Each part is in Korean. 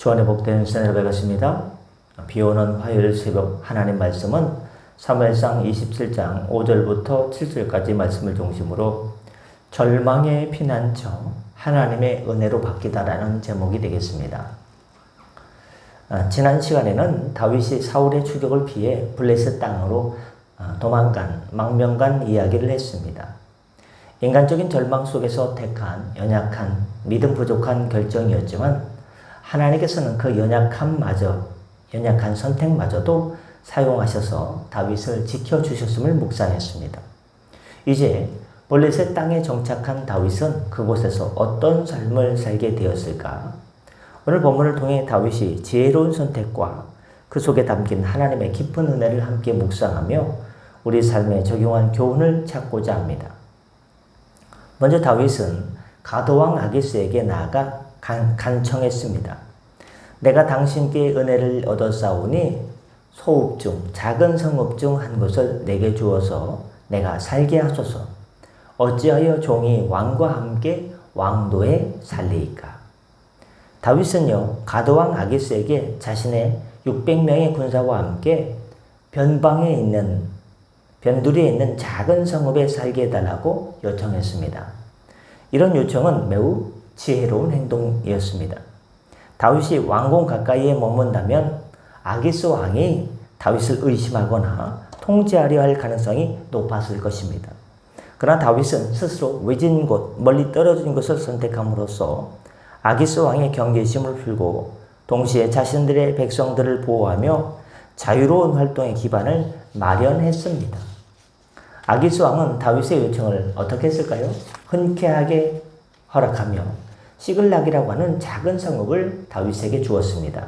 주안의 복된 시간을 배웠습니다. 비오는 화요일 새벽 하나님 말씀은 사무엘상 27장 5절부터 7절까지 말씀을 중심으로 절망의 피난처 하나님의 은혜로 바뀌다라는 제목이 되겠습니다. 지난 시간에는 다윗이 사울의 추격을 피해 블레셋 땅으로 도망간 망명간 이야기를 했습니다. 인간적인 절망 속에서 택한 연약한 믿음 부족한 결정이었지만 하나님께서는 그 연약한 선택마저도 사용하셔서 다윗을 지켜주셨음을 묵상했습니다. 이제 블레셋 땅에 정착한 다윗은 그곳에서 어떤 삶을 살게 되었을까? 오늘 본문을 통해 다윗이 지혜로운 선택과 그 속에 담긴 하나님의 깊은 은혜를 함께 묵상하며 우리 삶에 적용한 교훈을 찾고자 합니다. 먼저 다윗은 가드왕 아기스에게 나아가 간청했습니다. 내가 당신께 은혜를 얻었사오니 소읍 중 작은 성읍 중 한 곳을 내게 주어서 내가 살게 하소서. 어찌하여 종이 왕과 함께 왕도에 살리이까. 다윗은요 가드왕 아기스에게 자신의 600명의 군사와 함께 변두리에 있는 작은 성읍에 살게 해달라고 요청했습니다. 이런 요청은 매우 지혜로운 행동이었습니다. 다윗이 왕궁 가까이에 머문다면 아기스 왕이 다윗을 의심하거나 통제하려 할 가능성이 높았을 것입니다. 그러나 다윗은 스스로 외진 곳, 멀리 떨어진 곳을 선택함으로써 아기스 왕의 경계심을 풀고 동시에 자신들의 백성들을 보호하며 자유로운 활동의 기반을 마련했습니다. 아기스 왕은 다윗의 요청을 어떻게 했을까요? 흔쾌하게 허락하며 시글락이라고 하는 작은 성읍을 다윗에게 주었습니다.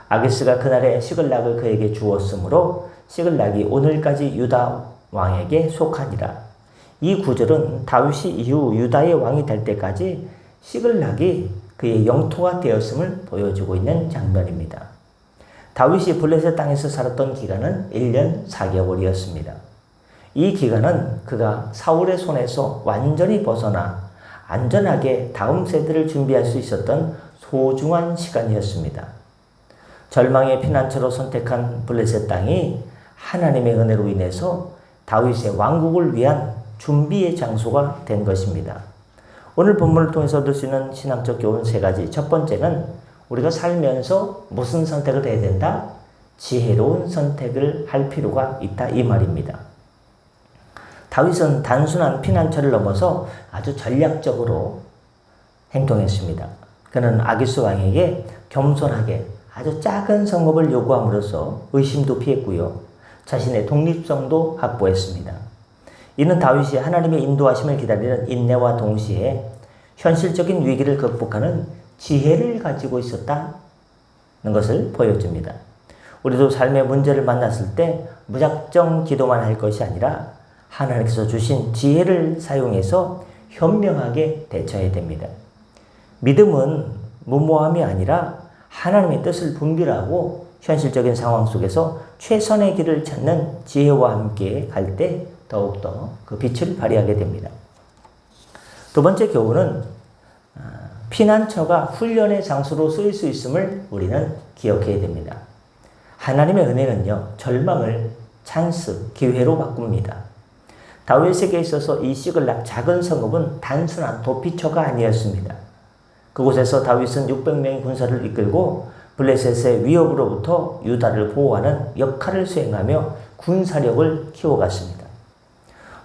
아기스가 그날의 시글락을 그에게 주었으므로 시글락이 오늘까지 유다 왕에게 속하니라. 이 구절은 다윗이 이후 유다의 왕이 될 때까지 시글락이 그의 영토가 되었음을 보여주고 있는 장면입니다. 다윗이 블레셋 땅에서 살았던 기간은 1년 4개월이었습니다. 이 기간은 그가 사울의 손에서 완전히 벗어나 안전하게 다음 세대를 준비할 수 있었던 소중한 시간이었습니다. 절망의 피난처로 선택한 블레셋 땅이 하나님의 은혜로 인해서 다윗의 왕국을 위한 준비의 장소가 된 것입니다. 오늘 본문을 통해서 얻을 수 있는 신앙적 교훈 3가지. 첫 번째는 우리가 살면서 무슨 선택을 해야 된다? 지혜로운 선택을 할 필요가 있다 이 말입니다. 다윗은 단순한 피난처를 넘어서 아주 전략적으로 행동했습니다. 그는 아기스 왕에게 겸손하게 아주 작은 성읍을 요구함으로써 의심도 피했고요. 자신의 독립성도 확보했습니다. 이는 다윗이 하나님의 인도하심을 기다리는 인내와 동시에 현실적인 위기를 극복하는 지혜를 가지고 있었다는 것을 보여줍니다. 우리도 삶의 문제를 만났을 때 무작정 기도만 할 것이 아니라 하나님께서 주신 지혜를 사용해서 현명하게 대처해야 됩니다. 믿음은 무모함이 아니라 하나님의 뜻을 분별하고 현실적인 상황 속에서 최선의 길을 찾는 지혜와 함께 갈 때 더욱더 그 빛을 발휘하게 됩니다. 두 번째 교훈은 피난처가 훈련의 장소로 쓰일 수 있음을 우리는 기억해야 됩니다. 하나님의 은혜는요 절망을 찬스, 기회로 바꿉니다. 다윗에게 있어서 이 시글락 작은 성읍은 단순한 도피처가 아니었습니다. 그곳에서 다윗은 600명의 군사를 이끌고 블레셋의 위협으로부터 유다를 보호하는 역할을 수행하며 군사력을 키워갔습니다.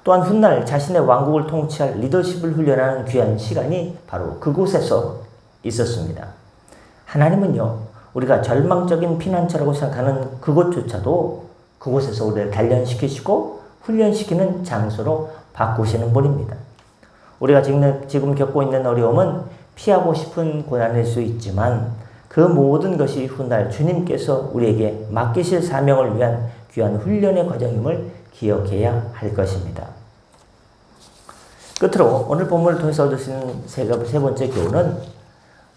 또한 훗날 자신의 왕국을 통치할 리더십을 훈련하는 귀한 시간이 바로 그곳에서 있었습니다. 하나님은요 우리가 절망적인 피난처라고 생각하는 그곳조차도 그곳에서 우리를 단련시키시고 훈련시키는 장소로 바꾸시는 분입니다. 우리가 지금 겪고 있는 어려움은 피하고 싶은 고난일 수 있지만 그 모든 것이 훗날 주님께서 우리에게 맡기실 사명을 위한 귀한 훈련의 과정임을 기억해야 할 것입니다. 끝으로 오늘 본문을 통해서 얻을 수 있는 세 번째 교훈은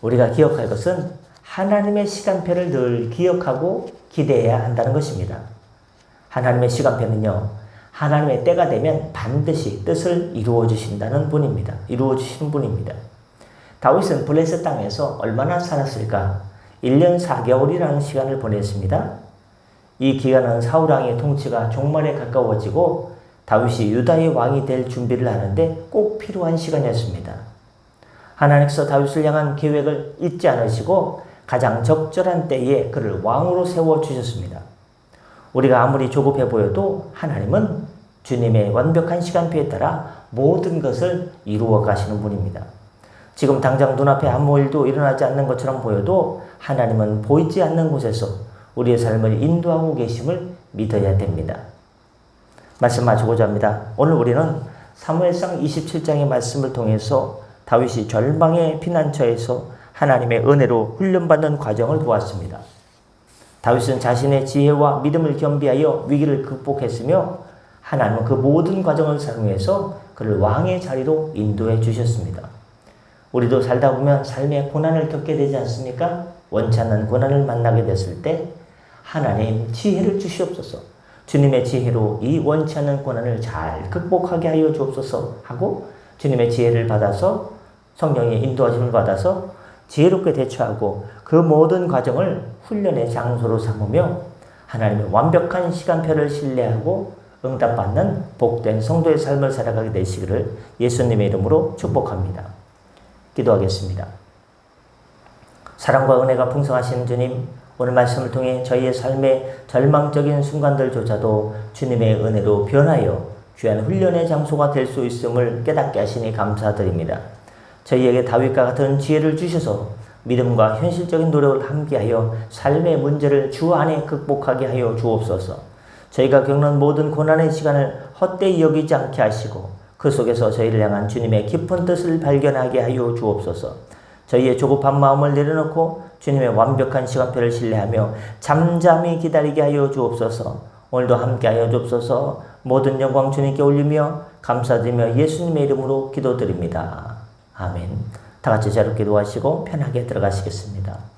우리가 기억할 것은 하나님의 시간표를 늘 기억하고 기대해야 한다는 것입니다. 하나님의 시간표는요 하나님의 때가 되면 반드시 뜻을 이루어 주시는 분입니다. 다윗은 블레셋 땅에서 얼마나 살았을까? 1년 4개월이라는 시간을 보냈습니다. 이 기간은 사울왕의 통치가 종말에 가까워지고 다윗이 유다의 왕이 될 준비를 하는데 꼭 필요한 시간이었습니다. 하나님께서 다윗을 향한 계획을 잊지 않으시고 가장 적절한 때에 그를 왕으로 세워주셨습니다. 우리가 아무리 조급해 보여도 하나님은 주님의 완벽한 시간표에 따라 모든 것을 이루어 가시는 분입니다. 지금 당장 눈앞에 아무 일도 일어나지 않는 것처럼 보여도 하나님은 보이지 않는 곳에서 우리의 삶을 인도하고 계심을 믿어야 됩니다. 말씀 마치고자 합니다. 오늘 우리는 사무엘상 27장의 말씀을 통해서 다윗이 절망의 피난처에서 하나님의 은혜로 훈련받는 과정을 보았습니다. 다윗은 자신의 지혜와 믿음을 겸비하여 위기를 극복했으며 하나님은 그 모든 과정을 사용해서 그를 왕의 자리로 인도해 주셨습니다. 우리도 살다 보면 삶의 고난을 겪게 되지 않습니까? 원치 않는 고난을 만나게 됐을 때 하나님 지혜를 주시옵소서, 주님의 지혜로 이 원치 않는 고난을 잘 극복하게 하여 주옵소서 하고 주님의 지혜를 받아서 성령의 인도하심을 받아서 지혜롭게 대처하고 그 모든 과정을 훈련의 장소로 삼으며 하나님의 완벽한 시간표를 신뢰하고 응답받는 복된 성도의 삶을 살아가게 되시기를 예수님의 이름으로 축복합니다. 기도하겠습니다. 사랑과 은혜가 풍성하신 주님, 오늘 말씀을 통해 저희의 삶의 절망적인 순간들조차도 주님의 은혜로 변하여 귀한 훈련의 장소가 될 수 있음을 깨닫게 하시니 감사드립니다. 저희에게 다윗과 같은 지혜를 주셔서 믿음과 현실적인 노력을 함께하여 삶의 문제를 주 안에 극복하게 하여 주옵소서. 저희가 겪는 모든 고난의 시간을 헛되이 여기지 않게 하시고 그 속에서 저희를 향한 주님의 깊은 뜻을 발견하게 하여 주옵소서. 저희의 조급한 마음을 내려놓고 주님의 완벽한 시간표를 신뢰하며 잠잠히 기다리게 하여 주옵소서. 오늘도 함께하여 주옵소서. 모든 영광 주님께 올리며 감사드리며 예수님의 이름으로 기도드립니다. 아멘. 다 같이 자유롭게 기도하시고 편하게 들어가시겠습니다.